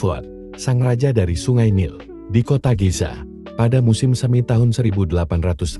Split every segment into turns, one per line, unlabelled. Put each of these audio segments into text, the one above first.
Fuad, sang raja dari Sungai Nil, di kota Giza, pada musim semi tahun 1868,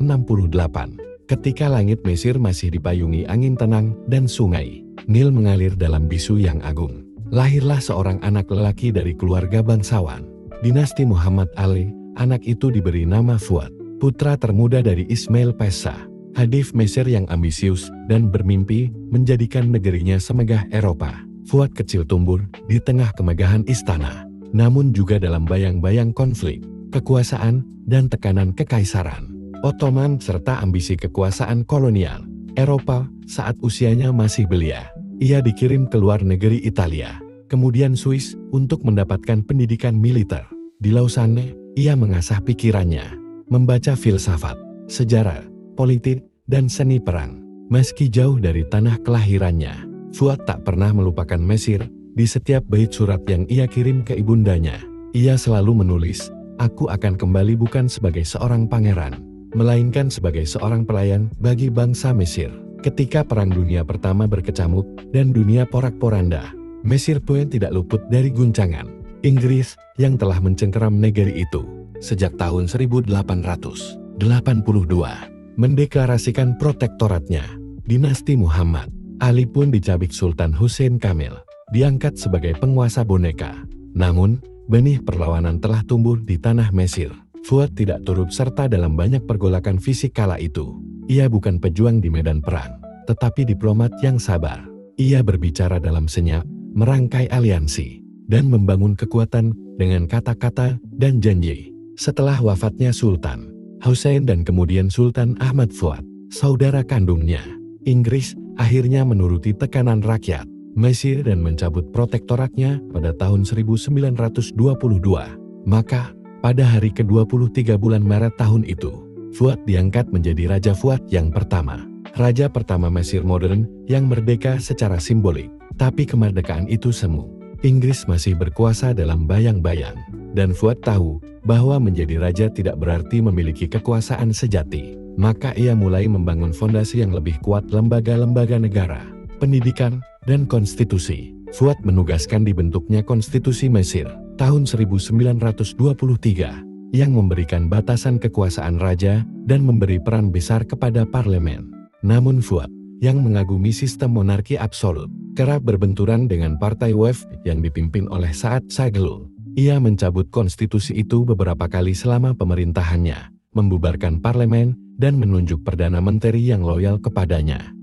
ketika langit Mesir masih dipayungi angin tenang dan sungai Nil mengalir dalam bisu yang agung. Lahirlah seorang anak lelaki dari keluarga bangsawan, dinasti Muhammad Ali. Anak itu diberi nama Fuad, putra termuda dari Ismail Pasha, Hadif Mesir yang ambisius dan bermimpi menjadikan negerinya semegah Eropa. Fuad kecil tumbuh di tengah kemegahan istana, namun juga dalam bayang-bayang konflik, kekuasaan, dan tekanan kekaisaran Ottoman serta ambisi kekuasaan kolonial Eropa. Saat usianya masih belia, ia dikirim ke luar negeri Italia, kemudian Swiss untuk mendapatkan pendidikan militer. Di Lausanne, ia mengasah pikirannya, membaca filsafat, sejarah, politik, dan seni perang. Meski jauh dari tanah kelahirannya, Fuad tak pernah melupakan Mesir. Di setiap bait surat yang ia kirim ke ibundanya, ia selalu menulis, "Aku akan kembali bukan sebagai seorang pangeran, melainkan sebagai seorang pelayan bagi bangsa Mesir." Ketika Perang Dunia Pertama berkecamuk dan dunia porak-poranda, Mesir pun tidak luput dari guncangan Inggris yang telah mencengkeram negeri itu sejak tahun 1882, mendeklarasikan protektoratnya. Dinasti Muhammad Ali pun dicabik Sultan Hussein Kamil, diangkat sebagai penguasa boneka. Namun, benih perlawanan telah tumbuh di tanah Mesir. Fuad tidak turut serta dalam banyak pergolakan fisik kala itu. Ia bukan pejuang di medan perang, tetapi diplomat yang sabar. Ia berbicara dalam senyap, merangkai aliansi, dan membangun kekuatan dengan kata-kata dan janji. Setelah wafatnya Sultan Hussein dan kemudian Sultan Ahmad Fuad, saudara kandungnya, Inggris akhirnya menuruti tekanan rakyat Mesir dan mencabut protektoratnya pada tahun 1922. Maka, pada hari ke-23 bulan Maret tahun itu, Fuad diangkat menjadi Raja Fuad yang pertama. Raja pertama Mesir modern yang merdeka secara simbolik. Tapi kemerdekaan itu semu. Inggris masih berkuasa dalam bayang-bayang. Dan Fuad tahu bahwa menjadi raja tidak berarti memiliki kekuasaan sejati. Maka ia mulai membangun fondasi yang lebih kuat lembaga-lembaga negara, pendidikan, dan konstitusi. Fuad menugaskan dibentuknya Konstitusi Mesir tahun 1923 yang memberikan batasan kekuasaan raja dan memberi peran besar kepada parlemen. Namun Fuad, yang mengagumi sistem monarki absolut, kerap berbenturan dengan Partai WEF yang dipimpin oleh Saad Zaghloul. Ia mencabut konstitusi itu beberapa kali selama pemerintahannya, membubarkan parlemen, dan menunjuk perdana menteri yang loyal kepadanya.